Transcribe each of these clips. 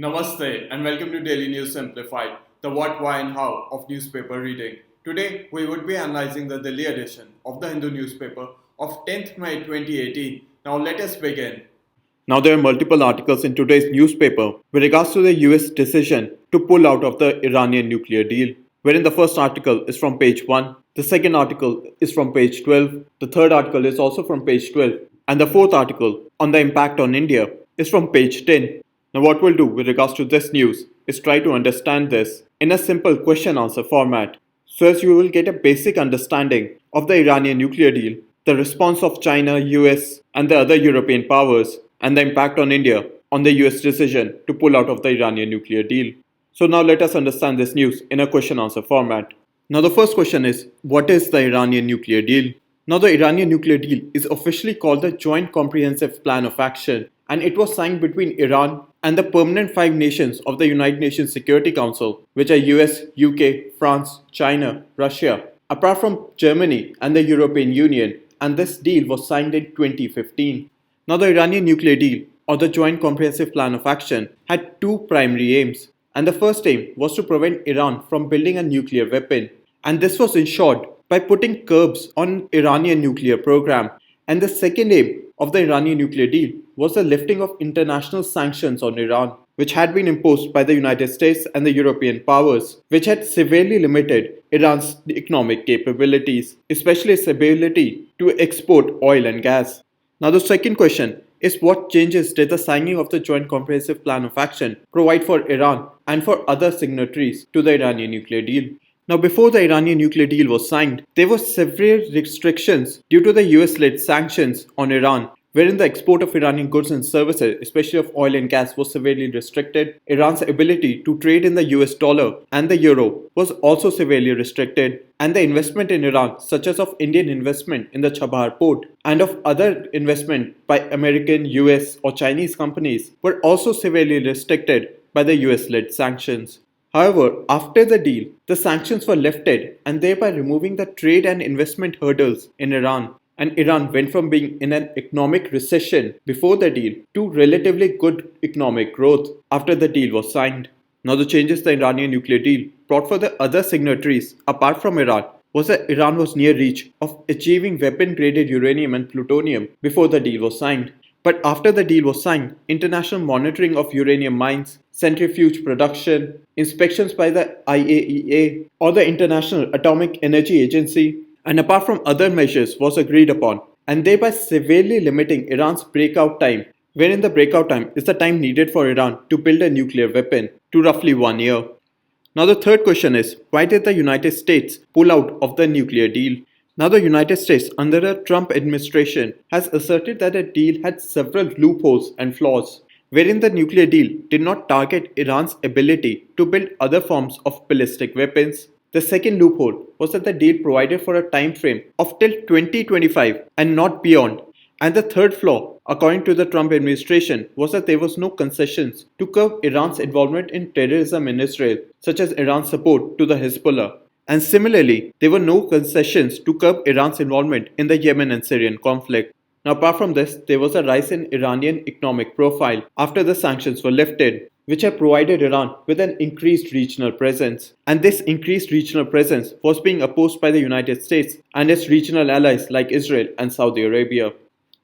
Namaste and welcome to Daily News Simplified, the what, why and how of newspaper reading. Today we would be analyzing the Delhi edition of the Hindu newspaper of 10th May 2018. Now let us begin. Now there are multiple articles in today's newspaper with regards to the US decision to pull out of the Iranian nuclear deal, wherein the first article is from page 1, the second article is from page 12, the third article is also from page 12, and the fourth article on the impact on India is from page 10. Now what we'll do with regards to this news is try to understand this in a simple question-answer format, so as you will get a basic understanding of the Iranian nuclear deal, the response of China, US and the other European powers, and the impact on India on the US decision to pull out of the Iranian nuclear deal. So now let us understand this news in a question-answer format. Now the first question is, what is the Iranian nuclear deal? Now the Iranian nuclear deal is officially called the Joint Comprehensive Plan of Action, and it was signed between Iran and the permanent 5 nations of the United Nations Security Council, which are US, UK, France, China, Russia, apart from Germany and the European Union, and this deal was signed in 2015. Now the Iranian nuclear deal, or the Joint Comprehensive Plan of Action, had 2 primary aims, and the first aim was to prevent Iran from building a nuclear weapon, and this was ensured by putting curbs on Iranian nuclear program. And the second aim of the Iranian nuclear deal was the lifting of international sanctions on Iran, which had been imposed by the United States and the European powers, which had severely limited Iran's economic capabilities, especially its ability to export oil and gas. Now the second question is, what changes did the signing of the Joint Comprehensive Plan of Action provide for Iran and for other signatories to the Iranian nuclear deal? Now before the Iranian nuclear deal was signed, there were several restrictions due to the US-led sanctions on Iran, wherein the export of Iranian goods and services, especially of oil and gas, was severely restricted. Iran's ability to trade in the US dollar and the euro was also severely restricted, and the investment in Iran, such as of Indian investment in the Chabahar port and of other investment by American, US or Chinese companies, were also severely restricted by the US-led sanctions. However, after the deal, the sanctions were lifted and thereby removing the trade and investment hurdles in Iran, and Iran went from being in an economic recession before the deal to relatively good economic growth after the deal was signed. Now the changes the Iranian nuclear deal brought for the other signatories apart from Iran was that Iran was near reach of achieving weapon-graded uranium and plutonium before the deal was signed. But after the deal was signed, international monitoring of uranium mines, centrifuge production, inspections by the IAEA or the International Atomic Energy Agency, and apart from other measures was agreed upon, and thereby severely limiting Iran's breakout time, wherein the breakout time is the time needed for Iran to build a nuclear weapon, to roughly 1 year. Now the third question is, why did the United States pull out of the nuclear deal? Now the United States under the Trump administration has asserted that the deal had several loopholes and flaws, wherein the nuclear deal did not target Iran's ability to build other forms of ballistic weapons. The second loophole was that the deal provided for a time frame of till 2025 and not beyond. And the third flaw, according to the Trump administration, was that there was no concessions to curb Iran's involvement in terrorism in Israel, such as Iran's support to the Hezbollah. And similarly, there were no concessions to curb Iran's involvement in the Yemen and Syrian conflict. Now apart from this, there was a rise in Iranian economic profile after the sanctions were lifted, which had provided Iran with an increased regional presence. And this increased regional presence was being opposed by the United States and its regional allies like Israel and Saudi Arabia.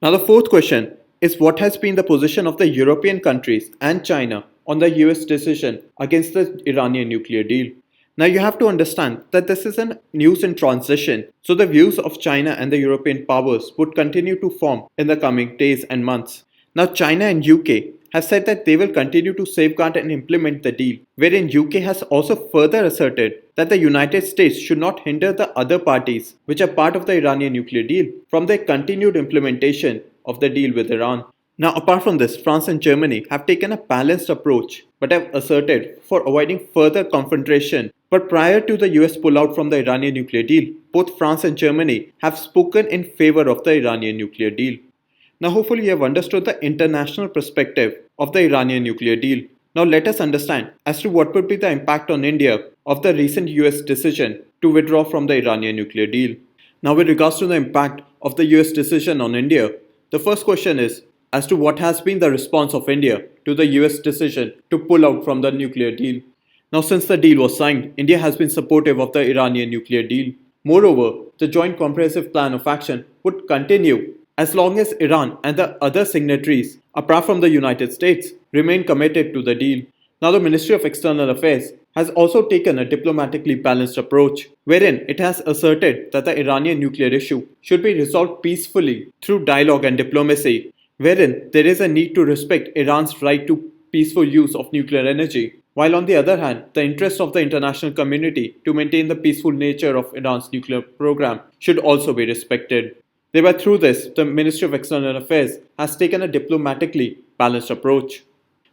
Now the fourth question is, what has been the position of the European countries and China on the US decision against the Iranian nuclear deal? Now you have to understand that this is a news in transition, so the views of China and the European powers would continue to form in the coming days and months. Now China and UK have said that they will continue to safeguard and implement the deal, wherein UK has also further asserted that the United States should not hinder the other parties, which are part of the Iranian nuclear deal, from their continued implementation of the deal with Iran. Now apart from this, France and Germany have taken a balanced approach but have asserted for avoiding further confrontation. But prior to the US pullout from the Iranian nuclear deal, both France and Germany have spoken in favor of the Iranian nuclear deal. Now hopefully you have understood the international perspective of the Iranian nuclear deal. Now let us understand as to what would be the impact on India of the recent US decision to withdraw from the Iranian nuclear deal. Now with regards to the impact of the US decision on India, the first question is as to what has been the response of India to the US decision to pull out from the nuclear deal. Now, since the deal was signed, India has been supportive of the Iranian nuclear deal. Moreover, the Joint Comprehensive Plan of Action would continue as long as Iran and the other signatories, apart from the United States, remain committed to the deal. Now, the Ministry of External Affairs has also taken a diplomatically balanced approach, wherein it has asserted that the Iranian nuclear issue should be resolved peacefully through dialogue and diplomacy, wherein there is a need to respect Iran's right to peaceful use of nuclear energy, while on the other hand, the interests of the international community to maintain the peaceful nature of Iran's nuclear program should also be respected. Thereby, through this, the Ministry of External Affairs has taken a diplomatically balanced approach.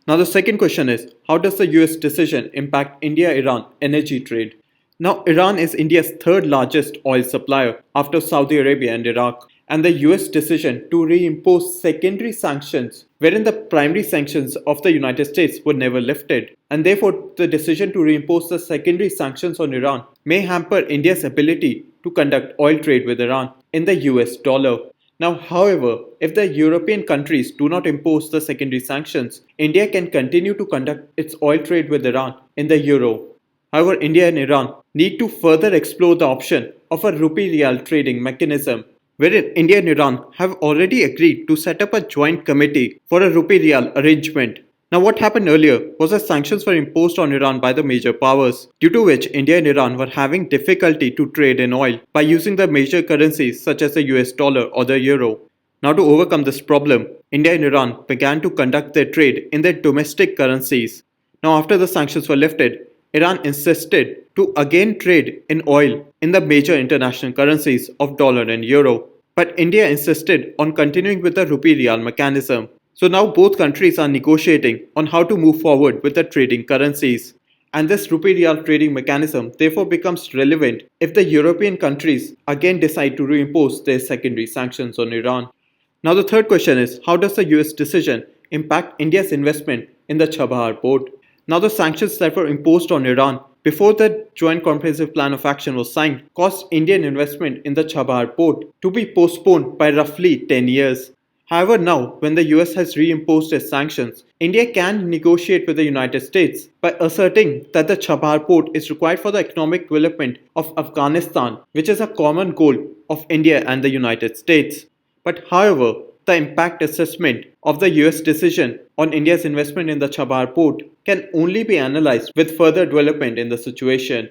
Now, the second question is, how does the US decision impact India-Iran energy trade? Now, Iran is India's third largest oil supplier after Saudi Arabia and Iraq, and the US decision to reimpose secondary sanctions, wherein the primary sanctions of the United States were never lifted, and therefore the decision to reimpose the secondary sanctions on Iran may hamper India's ability to conduct oil trade with Iran in the US dollar. Now, however, if the European countries do not impose the secondary sanctions, India can continue to conduct its oil trade with Iran in the euro. However, India and Iran need to further explore the option of a rupee real trading mechanism, wherein India and Iran have already agreed to set up a joint committee for a rupee real arrangement. Now, what happened earlier was that sanctions were imposed on Iran by the major powers, due to which India and Iran were having difficulty to trade in oil by using the major currencies such as the US dollar or the euro. Now, to overcome this problem, India and Iran began to conduct their trade in their domestic currencies. Now, after the sanctions were lifted, Iran insisted to again trade in oil in the major international currencies of dollar and euro. But India insisted on continuing with the rupee real mechanism. So now both countries are negotiating on how to move forward with the trading currencies. And this rupee real trading mechanism therefore becomes relevant if the European countries again decide to reimpose their secondary sanctions on Iran. Now the third question is, how does the US decision impact India's investment in the Chabahar port? Now the sanctions that were imposed on Iran before the Joint Comprehensive Plan of Action was signed caused Indian investment in the Chabahar port to be postponed by roughly 10 years. However, now, when the US has reimposed its sanctions, India can negotiate with the United States by asserting that the Chabahar port is required for the economic development of Afghanistan, which is a common goal of India and the United States. But however, the impact assessment of the US decision on India's investment in the Chabahar port can only be analyzed with further development in the situation.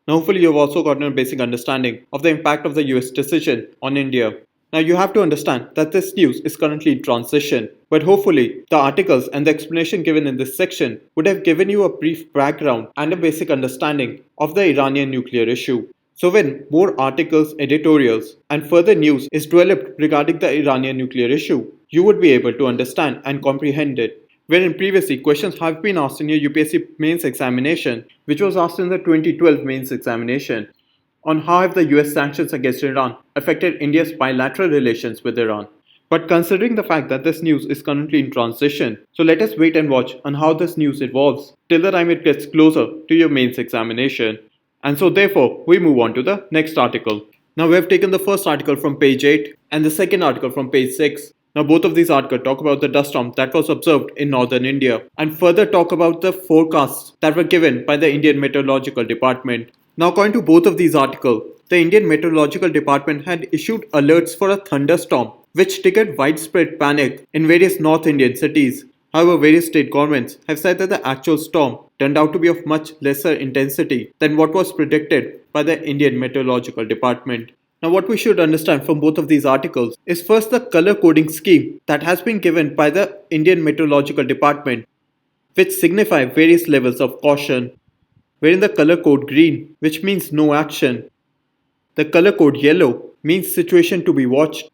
Now, hopefully, you have also gotten a basic understanding of the impact of the US decision on India. Now, you have to understand that this news is currently in transition, but hopefully the articles and the explanation given in this section would have given you a brief background and a basic understanding of the Iranian nuclear issue. So when more articles, editorials, and further news is developed regarding the Iranian nuclear issue, you would be able to understand and comprehend it. Wherein previously questions have been asked in your UPSC mains examination, which was asked in the 2012 mains examination, on how have the US sanctions against Iran affected India's bilateral relations with Iran. But considering the fact that this news is currently in transition, so let us wait and watch on how this news evolves till the time it gets closer to your mains examination. And so therefore, we move on to the next article. Now we have taken the first article from page 8 and the second article from page 6. Now both of these articles talk about the dust storm that was observed in northern India and further talk about the forecasts that were given by the Indian Meteorological Department. Now, according to both of these articles, the Indian Meteorological Department had issued alerts for a thunderstorm, which triggered widespread panic in various North Indian cities. However, various state governments have said that the actual storm turned out to be of much lesser intensity than what was predicted by the Indian Meteorological Department. Now, what we should understand from both of these articles is first the color coding scheme that has been given by the Indian Meteorological Department, which signify various levels of caution. Wherein the color code green, which means no action. The color code yellow means situation to be watched.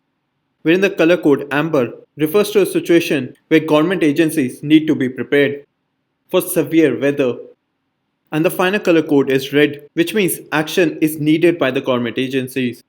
Wherein the color code amber refers to a situation where government agencies need to be prepared for severe weather. And the final color code is red, which means action is needed by the government agencies.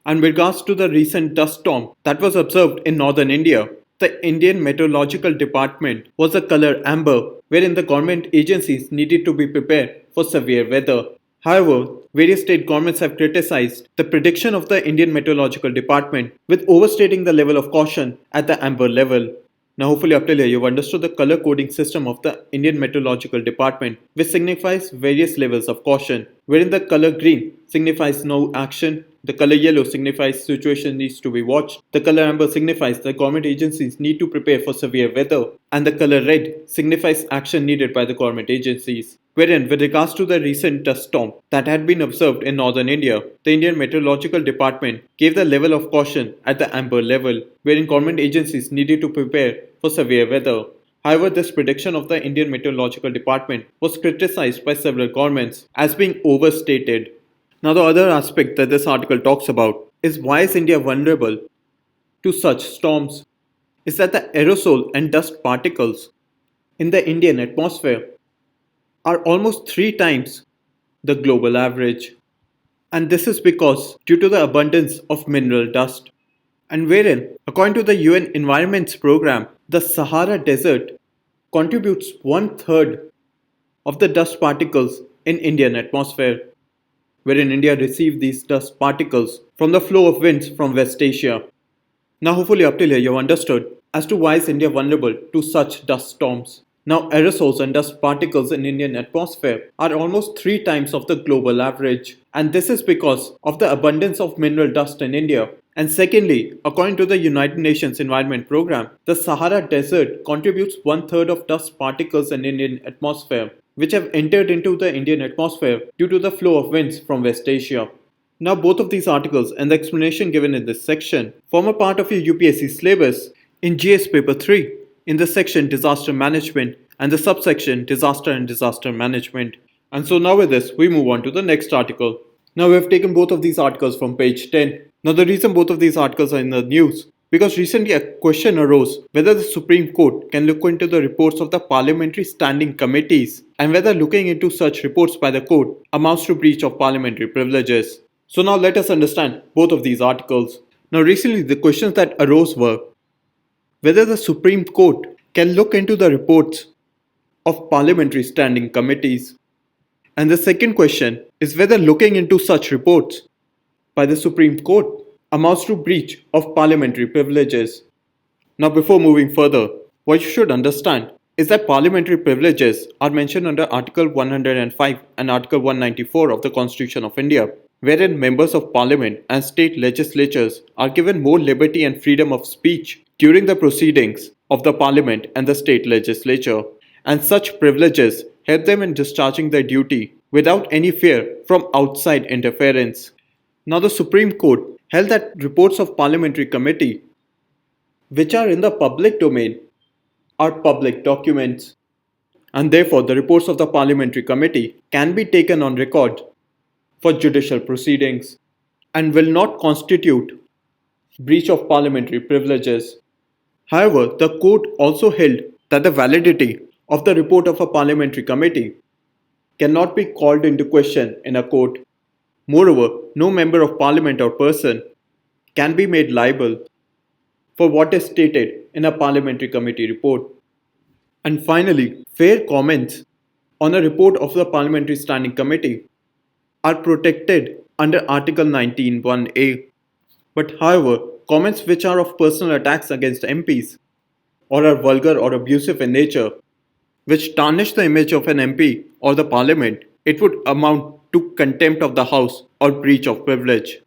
And with regards to the recent dust storm that was observed in northern India, the Indian Meteorological Department was a color amber, wherein the government agencies needed to be prepared for severe weather. However, various state governments have criticized the prediction of the Indian Meteorological Department with overstating the level of caution at the amber level. Now, hopefully, up till here, you've understood the color coding system of the Indian Meteorological Department, which signifies various levels of caution, wherein the color green signifies no action, the color yellow signifies situation needs to be watched, the color amber signifies that government agencies need to prepare for severe weather, and the color red signifies action needed by the government agencies. Wherein, with regards to the recent dust storm that had been observed in northern India, the Indian Meteorological Department gave the level of caution at the amber level, wherein government agencies needed to prepare for severe weather. However, this prediction of the Indian Meteorological Department was criticized by several governments as being overstated. Now, the other aspect that this article talks about is why is India vulnerable to such storms? Is that the aerosol and dust particles in the Indian atmosphere are almost 3 times the global average. And this is because due to the abundance of mineral dust. And wherein, according to the UN Environments Program, the Sahara Desert contributes 1/3 of the dust particles in Indian atmosphere, wherein India received these dust particles from the flow of winds from West Asia. Now hopefully up till here you have understood as to why is India vulnerable to such dust storms. Now aerosols and dust particles in Indian atmosphere are almost 3 times of the global average, and this is because of the abundance of mineral dust in India. And secondly, according to the United Nations Environment Program, the Sahara Desert contributes 1/3 of dust particles in Indian atmosphere, which have entered into the Indian atmosphere due to the flow of winds from West Asia. Now both of these articles and the explanation given in this section form a part of your UPSC syllabus in GS paper 3 in the section Disaster Management and the subsection Disaster and Disaster Management. And so now with this, we move on to the next article. Now we have taken both of these articles from page 10. Now the reason both of these articles are in the news, because recently a question arose whether the Supreme Court can look into the reports of the Parliamentary Standing Committees and whether looking into such reports by the court amounts to breach of parliamentary privileges. So now let us understand both of these articles. Now recently the questions that arose were whether the Supreme Court can look into the reports of Parliamentary Standing Committees. And the second question is whether looking into such reports by the Supreme Court amounts to breach of parliamentary privileges. Now before moving further, what you should understand is that parliamentary privileges are mentioned under Article 105 and Article 194 of the Constitution of India, wherein members of parliament and state legislatures are given more liberty and freedom of speech during the proceedings of the parliament and the state legislature, and such privileges help them in discharging their duty without any fear from outside interference. Now the Supreme Court held that reports of parliamentary committee which are in the public domain are public documents, and therefore the reports of the parliamentary committee can be taken on record for judicial proceedings and will not constitute breach of parliamentary privileges. However, the court also held that the validity of the report of a parliamentary committee cannot be called into question in a court. Moreover, no member of parliament or person can be made liable for what is stated in a parliamentary committee report. And finally, fair comments on a report of the Parliamentary Standing Committee are protected under Article 19(1)(a). But however, comments which are of personal attacks against MPs or are vulgar or abusive in nature, which tarnish the image of an MP or the Parliament, it would amount to contempt of the House or breach of privilege.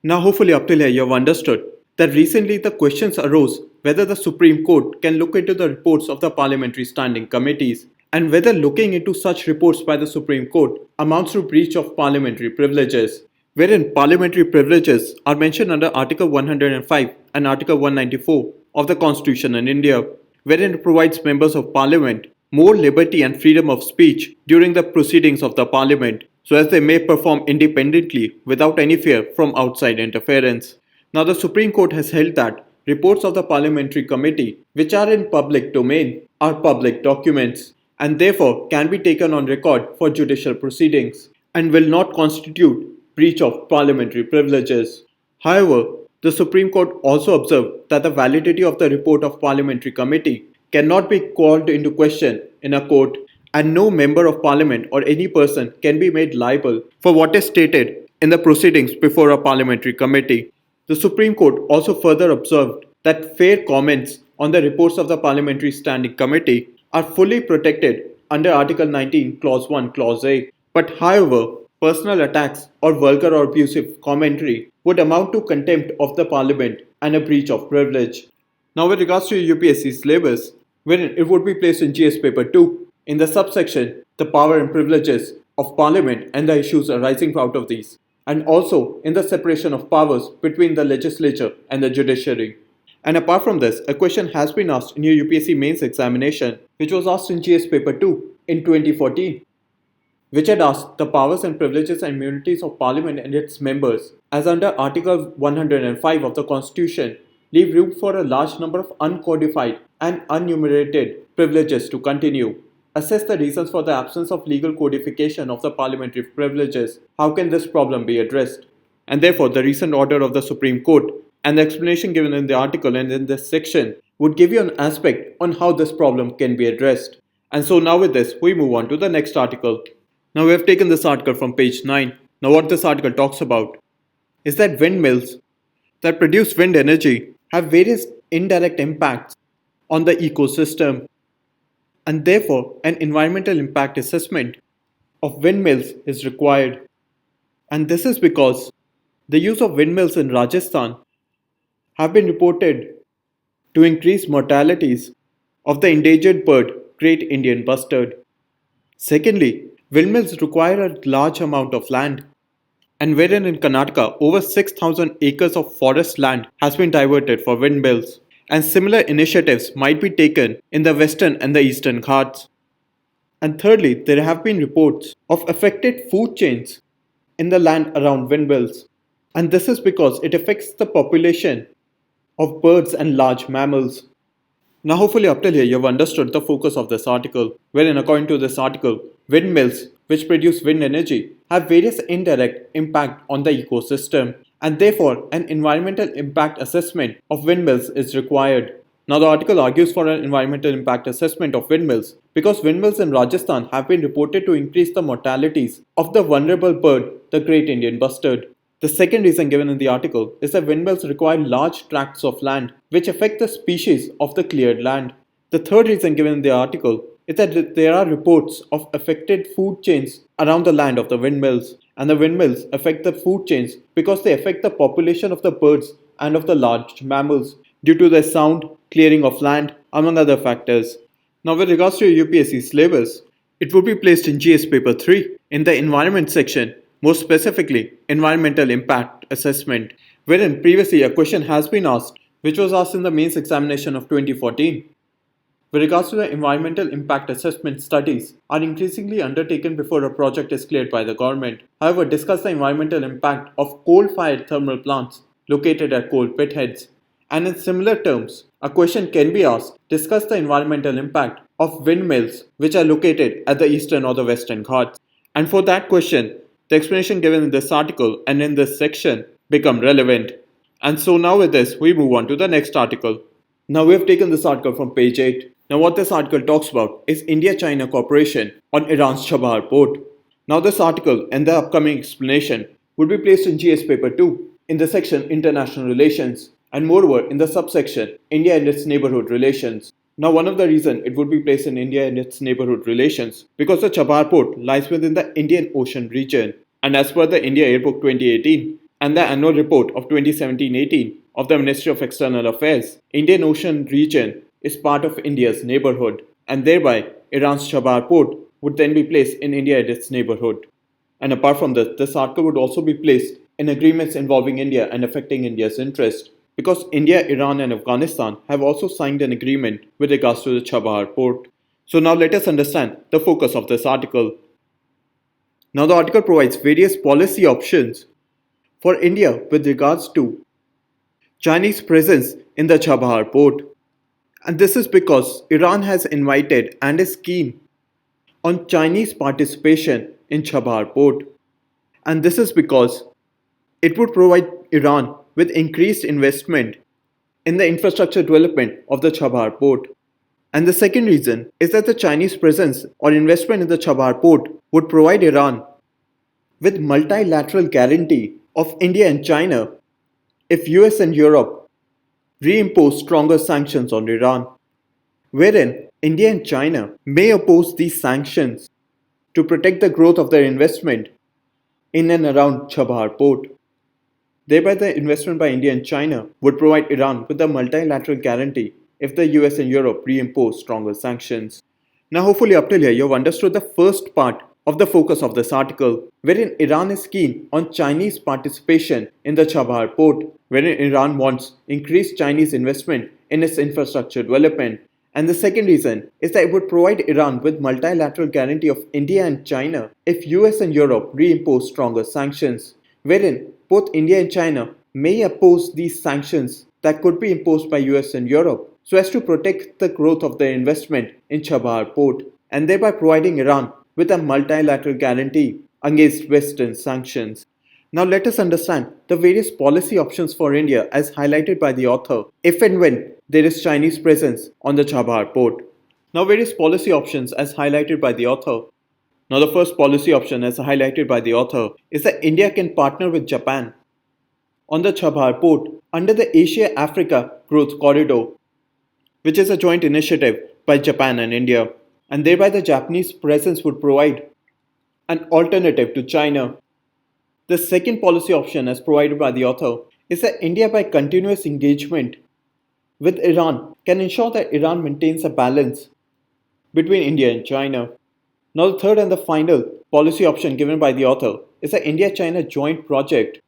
Now hopefully up till here you have understood that recently the questions arose whether the Supreme Court can look into the reports of the Parliamentary Standing Committees and whether looking into such reports by the Supreme Court amounts to breach of parliamentary privileges, wherein parliamentary privileges are mentioned under Article 105 and Article 194 of the Constitution in India, wherein it provides members of Parliament more liberty and freedom of speech during the proceedings of the Parliament, so as they may perform independently without any fear from outside interference. Now the Supreme Court has held that reports of the Parliamentary Committee which are in public domain are public documents and therefore can be taken on record for judicial proceedings and will not constitute breach of parliamentary privileges. However, the Supreme Court also observed that the validity of the report of Parliamentary Committee cannot be called into question in a court, and no member of parliament or any person can be made liable for what is stated in the proceedings before a parliamentary committee. The Supreme Court also further observed that fair comments on the reports of the Parliamentary Standing Committee are fully protected under Article 19, Clause 1, Clause A. But however, personal attacks or vulgar or abusive commentary would amount to contempt of the Parliament and a breach of privilege. Now with regards to UPSC syllabus, wherein it would be placed in GS paper 2, in the subsection, the power and privileges of Parliament and the issues arising out of these, and also in the separation of powers between the legislature and the judiciary. And apart from this, a question has been asked in your UPSC mains examination, which was asked in GS paper 2 in 2014, which had asked the powers and privileges and immunities of Parliament and its members, as under Article 105 of the Constitution, leave room for a large number of uncodified and unenumerated privileges to continue. Assess the reasons for the absence of legal codification of the parliamentary privileges. How can this problem be addressed? And therefore, the recent order of the Supreme Court and the explanation given in the article and in this section would give you an aspect on how this problem can be addressed. And so now with this, we move on to the next article. Now we have taken this article from page 9. Now what this article talks about is that windmills that produce wind energy have various indirect impacts on the ecosystem, and therefore an environmental impact assessment of windmills is required. And this is because the use of windmills in Rajasthan have been reported to increase mortalities of the endangered bird great Indian bustard. Secondly, windmills require a large amount of land, and wherein in Karnataka over 6,000 acres of forest land has been diverted for windmills, and similar initiatives might be taken in the western and the eastern Ghats. And thirdly, there have been reports of affected food chains in the land around windmills, and this is because it affects the population of birds and large mammals. Now hopefully up till here you have understood the focus of this article, wherein according to this article, windmills which produce wind energy have various indirect impact on the ecosystem, and therefore an environmental impact assessment of windmills is required. Now the article argues for an environmental impact assessment of windmills because windmills in Rajasthan have been reported to increase the mortalities of the vulnerable bird, the great Indian bustard. The second reason given in the article is that windmills require large tracts of land which affect the species of the cleared land. The third reason given in the article is that there are reports of affected food chains around the land of the windmills, and the windmills affect the food chains because they affect the population of the birds and of the large mammals due to their sound, clearing of land, among other factors. Now with regards to your UPSC syllabus, it would be placed in GS paper 3 in the environment section, more specifically environmental impact assessment, wherein previously a question has been asked, which was asked in the mains examination of 2014. With regards to the environmental impact assessment, studies are increasingly undertaken before a project is cleared by the government. However, discuss the environmental impact of coal-fired thermal plants located at coal pit heads. And in similar terms, a question can be asked, discuss the environmental impact of windmills which are located at the eastern or the western Ghats. And for that question, the explanation given in this article and in this section become relevant. And so now with this, we move on to the next article. Now we have taken this article from page 8. Now what this article talks about is India-China cooperation on Iran's Chabahar port. Now this article and the upcoming explanation would be placed in GS paper 2 in the section International Relations, and moreover in the subsection India and its neighborhood relations. Now one of the reasons it would be placed in India and its neighborhood relations because the Chabahar port lies within the Indian Ocean region, and as per the India Airbook 2018 and the annual report of 2017-18 of the Ministry of External Affairs, Indian Ocean region is part of India's neighborhood, and thereby Iran's Chabahar port would then be placed in India and its neighborhood. And apart from this, this article would also be placed in agreements involving India and affecting India's interest, because India, Iran and Afghanistan have also signed an agreement with regards to the Chabahar port. So now let us understand the focus of this article. Now the article provides various policy options for India with regards to Chinese presence in the Chabahar port. And this is because Iran has invited and is keen on Chinese participation in Chabahar port. And this is because it would provide Iran with increased investment in the infrastructure development of the Chabahar port. And the second reason is that the Chinese presence or investment in the Chabahar port would provide Iran with multilateral guarantee of India and China if US and Europe reimpose stronger sanctions on Iran, wherein India and China may oppose these sanctions to protect the growth of their investment in and around Chabahar port. Thereby, the investment by India and China would provide Iran with a multilateral guarantee if the US and Europe reimpose stronger sanctions. Now, hopefully, up till here, you've understood the first part of the focus of this article, wherein Iran is keen on Chinese participation in the Chabahar port, wherein Iran wants increased Chinese investment in its infrastructure development. And the second reason is that it would provide Iran with multilateral guarantee of India and China if US and Europe reimpose stronger sanctions, wherein both India and China may oppose these sanctions that could be imposed by US and Europe so as to protect the growth of their investment in Chabahar port and thereby providing Iran with a multilateral guarantee against Western sanctions. Now let us understand the various policy options for India as highlighted by the author if and when there is Chinese presence on the Chabahar port. Now various policy options as highlighted by the author. Now the first policy option as highlighted by the author is that India can partner with Japan on the Chabahar port under the Asia-Africa Growth Corridor, which is a joint initiative by Japan and India, and thereby the Japanese presence would provide an alternative to China. The second policy option as provided by the author is that India by continuous engagement with Iran can ensure that Iran maintains a balance between India and China. Now the third and the final policy option given by the author is the India-China joint project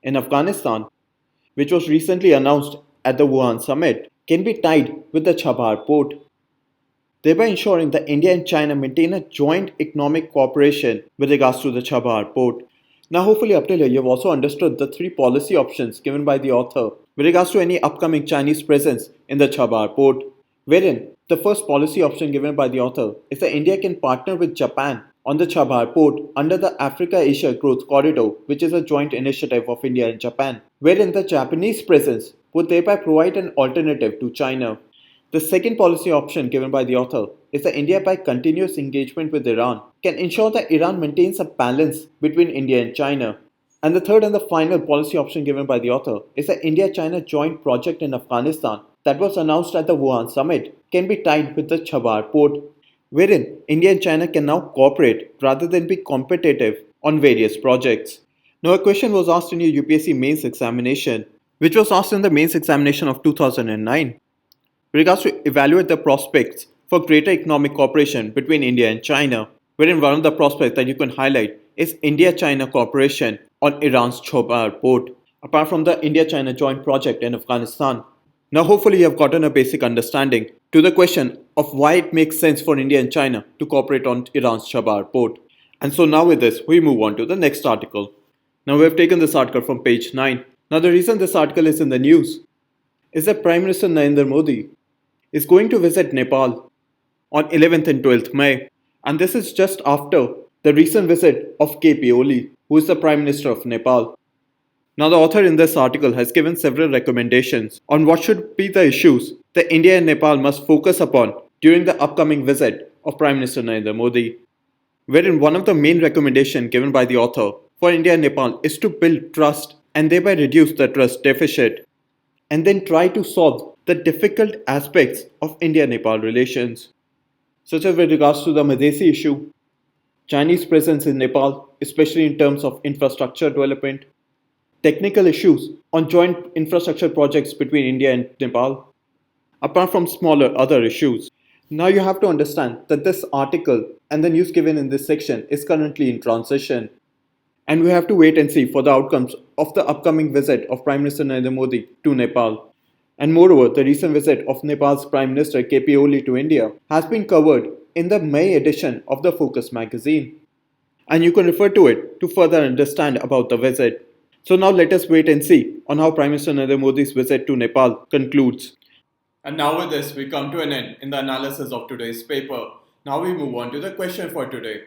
in Afghanistan, which was recently announced at the Wuhan summit, can be tied with the Chabahar port, thereby ensuring that India and China maintain a joint economic cooperation with regards to the Chabahar port. Now hopefully up till here you have also understood the three policy options given by the author with regards to any upcoming Chinese presence in the Chabahar port, wherein the first policy option given by the author is that India can partner with Japan on the Chabahar port under the Africa-Asia Growth Corridor, which is a joint initiative of India and Japan, wherein the Japanese presence would thereby provide an alternative to China. The second policy option given by the author is that India, by continuous engagement with Iran, can ensure that Iran maintains a balance between India and China. And the third and the final policy option given by the author is that India-China joint project in Afghanistan that was announced at the Wuhan summit can be tied with the Chabahar port, wherein India and China can now cooperate rather than be competitive on various projects. Now a question was asked in your UPSC mains examination, which was asked in the mains examination of 2009, with regards to evaluate the prospects for greater economic cooperation between India and China, wherein one of the prospects that you can highlight is India-China cooperation on Iran's Chabahar port, apart from the India-China joint project in Afghanistan. Now hopefully you have gotten a basic understanding to the question of why it makes sense for India and China to cooperate on Iran's Chabahar port. And so now with this, we move on to the next article. Now we have taken this article from page 9. Now the reason this article is in the news is that Prime Minister Narendra Modi is going to visit Nepal on 11th and 12th May. And this is just after the recent visit of KP Oli, who is the Prime Minister of Nepal. Now the author in this article has given several recommendations on what should be the issues that India and Nepal must focus upon during the upcoming visit of Prime Minister Narendra Modi, wherein one of the main recommendations given by the author for India and Nepal is to build trust and thereby reduce the trust deficit, and then try to solve the difficult aspects of India-Nepal relations, such as with regards to the Madhesi issue, Chinese presence in Nepal, especially in terms of infrastructure development, technical issues on joint infrastructure projects between India and Nepal, apart from smaller other issues. Now you have to understand that this article and the news given in this section is currently in transition, and we have to wait and see for the outcomes of the upcoming visit of Prime Minister Narendra Modi to Nepal. And moreover, the recent visit of Nepal's Prime Minister KP Oli to India has been covered in the May edition of the Focus magazine, and you can refer to it to further understand about the visit. So now let us wait and see on how Prime Minister Narendra Modi's visit to Nepal concludes. And now with this, we come to an end in the analysis of today's paper. Now we move on to the question for today.